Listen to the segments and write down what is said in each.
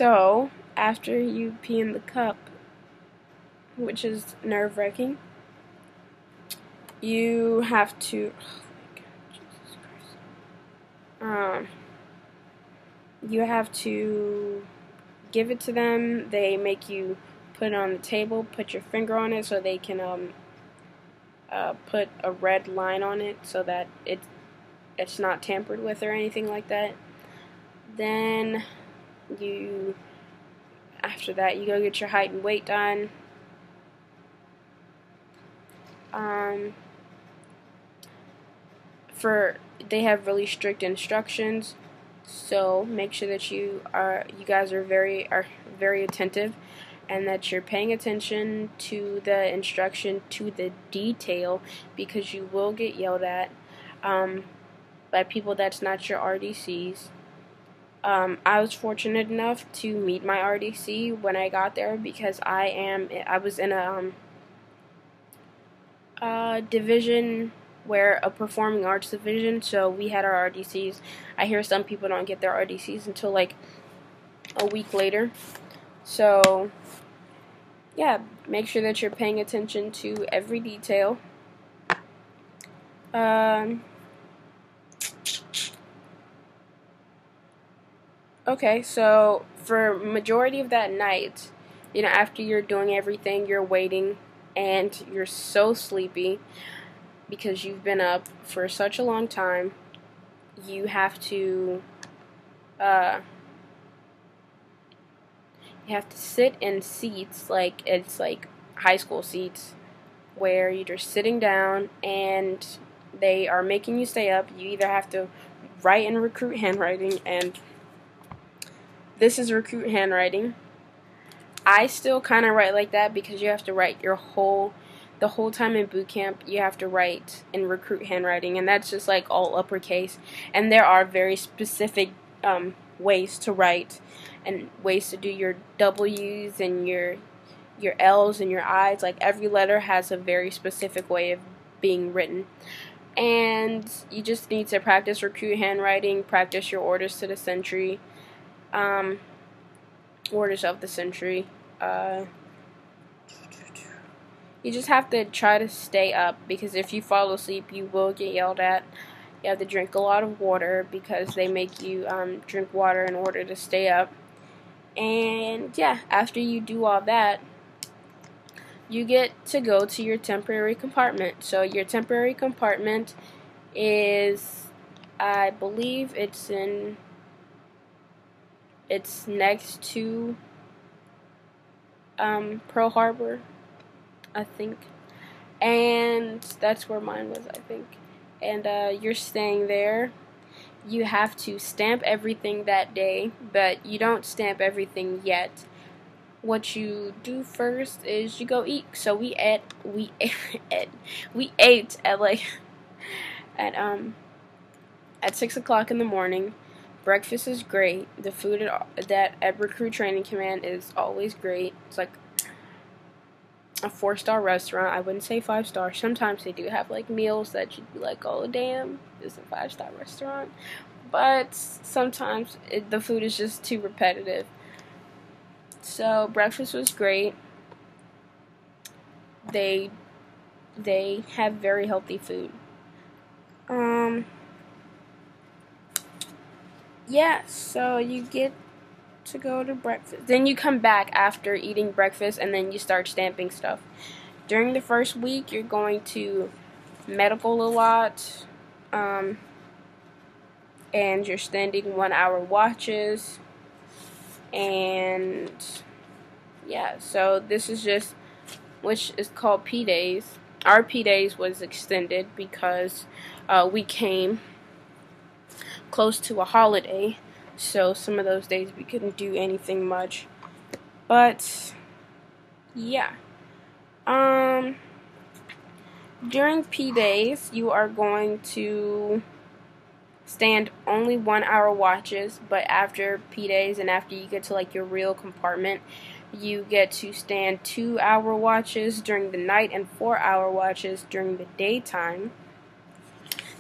So, after you pee in the cup, which is nerve-wracking, you have to, oh my God, Jesus Christ. You have to give it to them. They make you put it on the table, put your finger on it so they can put a red line on it so that it's not tampered with or anything like that. Then after that, you go get your height and weight done. They have really strict instructions, so make sure that you guys are very attentive, and that you're paying attention to the instruction to the detail, because you will get yelled at by people that's not your RDCs. I was fortunate enough to meet my RDC when I got there, because I was in a division where a performing arts division, so we had our RDCs. I hear some people don't get their RDCs until like a week later. So yeah, make sure that you're paying attention to every detail. Okay, so for majority of that night, after you're doing everything, you're waiting, and you're so sleepy because you've been up for such a long time. You have to sit in seats like it's like high school seats, where you're just sitting down and they are making you stay up. You either have to write in recruit handwriting, and this is recruit handwriting. I still kind of write like that because you have to write the whole time in boot camp. You have to write in recruit handwriting, and that's just like all uppercase. And there are very specific ways to write, and ways to do your W's and your L's and your I's. Like every letter has a very specific way of being written. And you just need to practice recruit handwriting, practice your orders to the century, orders of the century. You just have to try to stay up, because if you fall asleep, you will get yelled at. You have to drink a lot of water, because they make you drink water in order to stay up. And yeah, after you do all that, you get to go to your temporary compartment. So your temporary compartment is, I believe it's next to Pearl Harbor, I think, and that's where mine was, I think. And you're staying there. You have to stamp everything that day, but you don't stamp everything yet. What you do first is you go eat. So we ate at like at 6 o'clock in the morning. Breakfast is great. The food at Recruit Training Command is always great. It's like a 4-star restaurant. I wouldn't say 5-star. Sometimes they do have like meals that you'd be like, oh damn, this is a 5-star restaurant. But sometimes the food is just too repetitive. So breakfast was great. They have very healthy food. Yeah, so you get to go to breakfast. Then you come back after eating breakfast, and then you start stamping stuff. During the first week, you're going to medical a lot, and you're standing 1-hour watches, and yeah, so this is just, which is called P days. Our P days was extended because we came close to a holiday, so some of those days we couldn't do anything much. But yeah, during P days you are going to stand only 1-hour watches, but after P days and after you get to like your real compartment, you get to stand 2-hour watches during the night and 4-hour watches during the daytime.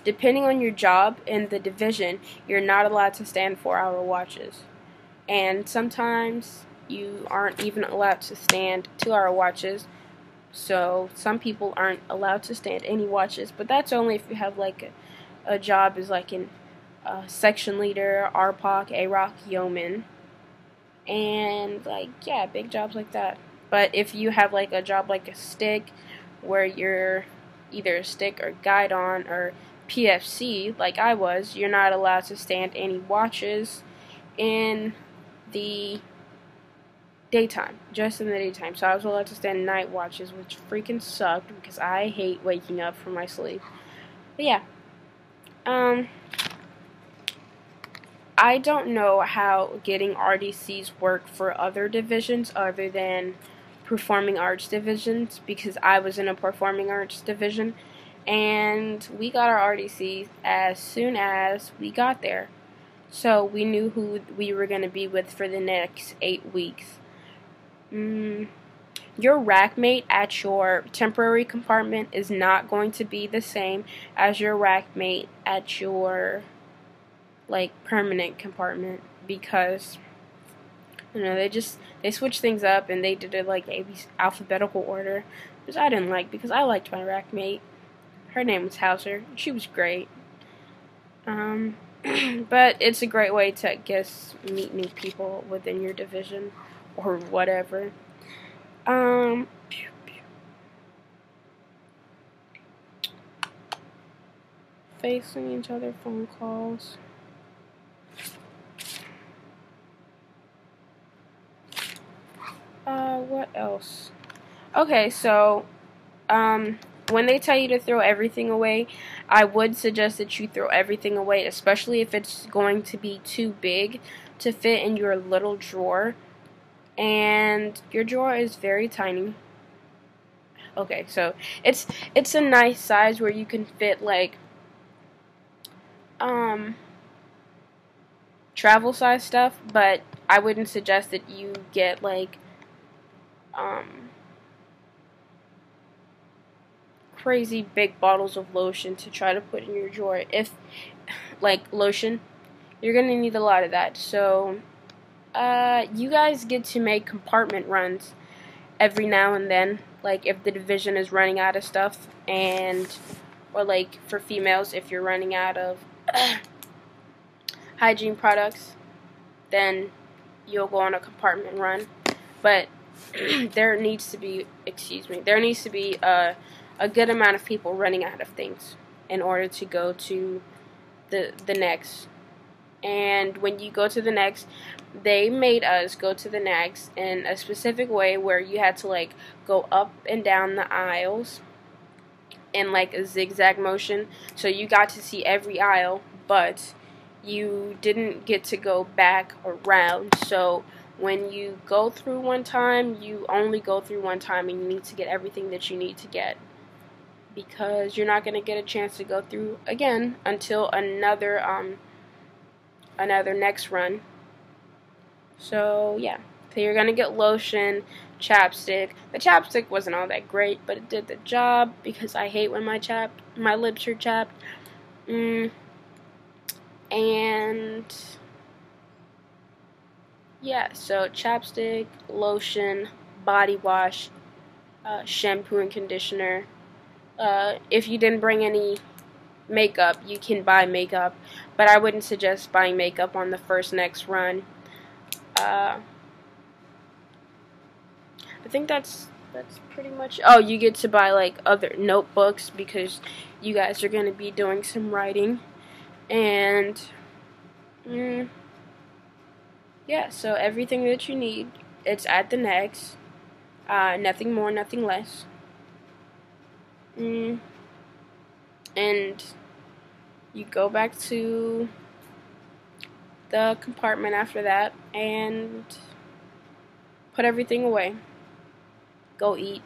Depending on your job in the division, you're not allowed to stand 4-hour watches. and sometimes you aren't even allowed to stand 2-hour watches. So some people aren't allowed to stand any watches, but that's only if you have like a job as like an section leader, RPOC, AROC, yeoman, and like yeah, big jobs like that. But if you have like a job like a stick, where you're either a stick or guide on or PFC, like I was, you're not allowed to stand any watches in the daytime, just in the daytime. So I was allowed to stand night watches, which freaking sucked because I hate waking up from my sleep. But yeah, I don't know how getting RDCs work for other divisions other than performing arts divisions, because I was in a performing arts division and we got our RDCs as soon as we got there. So we knew who we were going to be with for the next 8 weeks. Your rack mate at your temporary compartment is not going to be the same as your rack mate at your like permanent compartment, because you know they switched things up and they did it like alphabetical order, which I didn't like because I liked my rack mate. Her name was Hauser. She was great. But it's a great way to meet new people within your division or whatever. Facing each other phone calls. What else? Okay, so, when they tell you to throw everything away, I would suggest that you throw everything away, especially if it's going to be too big to fit in your little drawer. And your drawer is very tiny. Okay, so it's a nice size where you can fit like travel size stuff, but I wouldn't suggest that you get like crazy big bottles of lotion to try to put in your drawer. If like lotion, you're gonna need a lot of that. So you guys get to make compartment runs every now and then, like if the division is running out of stuff, or like for females, if you're running out of hygiene products, then you'll go on a compartment run. But there needs to be a good amount of people running out of things in order to go to the next. And when you go to the next, they made us go to the next in a specific way where you had to like go up and down the aisles in like a zigzag motion. So you got to see every aisle, but you didn't get to go back or round. So when you go through one time, you only go through one time, and you need to get everything that you need to get, because you're not going to get a chance to go through again until another next run. So yeah, so you're going to get lotion, chapstick. The chapstick wasn't all that great, but it did the job, because I hate when my lips are chapped. And yeah, so chapstick, lotion, body wash, shampoo and conditioner. If you didn't bring any makeup, you can buy makeup, but I wouldn't suggest buying makeup on the first next run. I think that's pretty much. Oh, you get to buy like other notebooks, because you guys are going to be doing some writing. And yeah, so everything that you need, it's at the next. Nothing more, nothing less. And you go back to the compartment after that and put everything away. Go eat.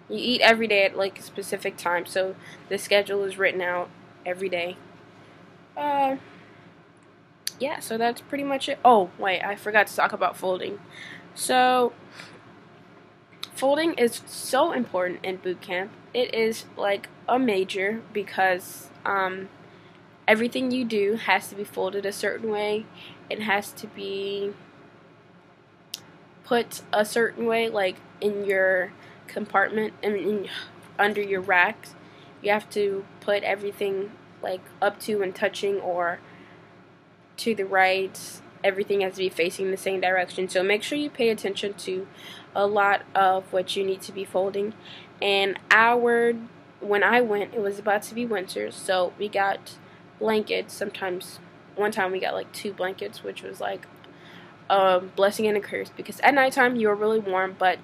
You eat every day at like a specific time, so the schedule is written out every day. Yeah, so that's pretty much it. Oh, wait, I forgot to talk about folding. So, folding is so important in boot camp. It is like a major, because everything you do has to be folded a certain way. It has to be put a certain way, like in your compartment and under your racks. You have to put everything like up to and touching or to the right. Everything has to be facing the same direction. So make sure you pay attention to a lot of what you need to be folding. And when I went, it was about to be winter, so we got blankets. One time we got like 2 blankets, which was like a blessing and a curse, because at nighttime you were really warm, but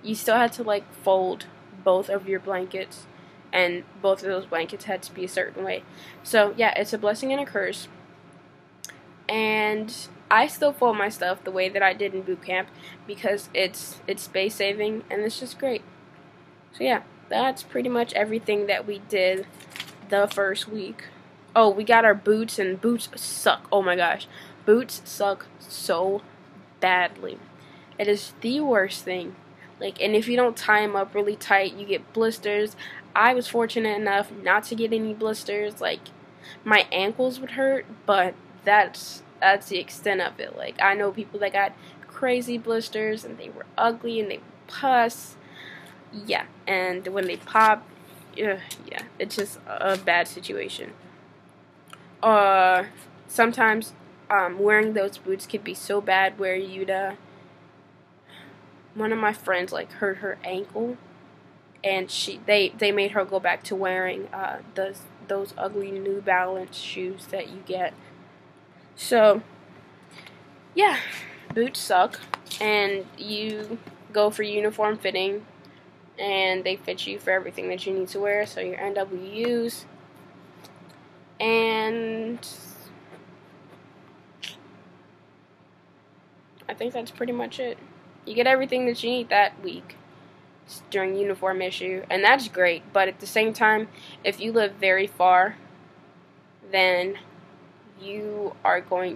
you still had to like fold both of your blankets, and both of those blankets had to be a certain way. So yeah, it's a blessing and a curse. And I still fold my stuff the way that I did in boot camp because it's space saving and it's just great. So yeah, that's pretty much everything that we did the first week. Oh, we got our boots, and boots suck. Oh my gosh. Boots suck so badly. It is the worst thing. Like, and if you don't tie them up really tight, you get blisters. I was fortunate enough not to get any blisters. Like, my ankles would hurt, but that's the extent of it. Like, I know people that got crazy blisters and they were ugly and they pus. Yeah, and when they pop, yeah, it's just a bad situation. Sometimes wearing those boots could be so bad where you'd one of my friends like hurt her ankle, and they made her go back to wearing those ugly New Balance shoes that you get. So yeah, boots suck, and you go for uniform fitting, and they fit you for everything that you need to wear, so your NWUs. And I think that's pretty much it. You get everything that you need that week during uniform issue, and that's great. But at the same time, if you live very far, then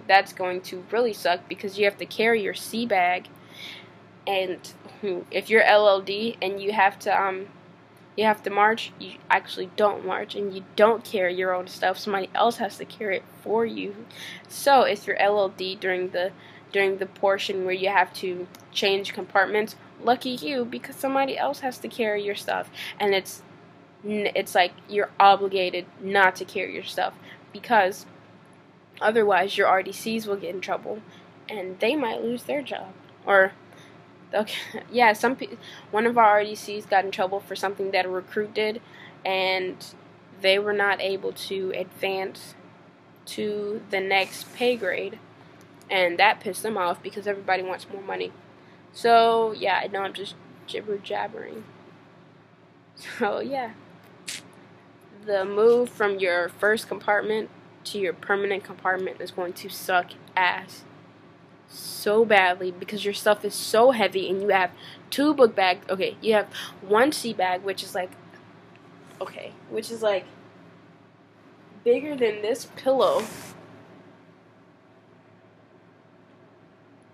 that's going to really suck, because you have to carry your sea bag. And if you're LLD and you have to march, you actually don't march and you don't carry your own stuff. Somebody else has to carry it for you. So if you're LLD during the portion where you have to change compartments, lucky you, because somebody else has to carry your stuff, and it's like you're obligated not to carry your stuff, because otherwise your RDCs will get in trouble and they might lose their job. Or okay, yeah, one of our RDCs got in trouble for something that a recruit did, and they were not able to advance to the next pay grade, and that pissed them off because everybody wants more money. So yeah, I know I'm just jibber-jabbering. So yeah, the move from your first compartment to your permanent compartment is going to suck ass so badly, because your stuff is so heavy, and you have 2 book bags. Okay, you have 1 sea bag, which is like bigger than this pillow,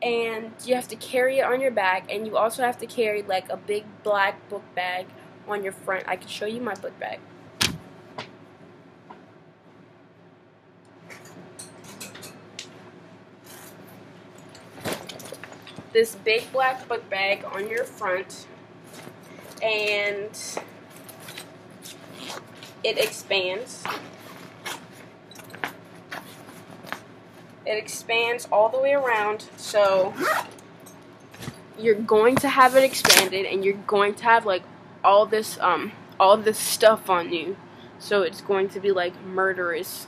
and you have to carry it on your back, and you also have to carry like a big black book bag on your front. I can show you my book bag. This big black book bag on your front, and it expands. It expands all the way around, so you're going to have it expanded, and you're going to have like all this stuff on you, so it's going to be like murderous.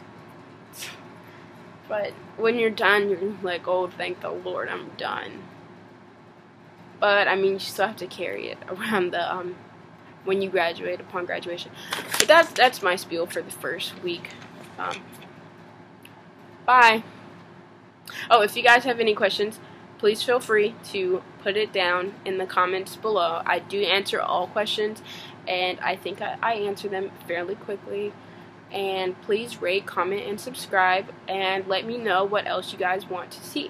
But when you're done, you're like, oh, thank the Lord, I'm done. But I mean, you still have to carry it around the when you graduate, upon graduation. But that's my spiel for the first week. Bye. Oh, if you guys have any questions, please feel free to put it down in the comments below. I do answer all questions, and I think I answer them fairly quickly. And please rate, comment, and subscribe, and let me know what else you guys want to see.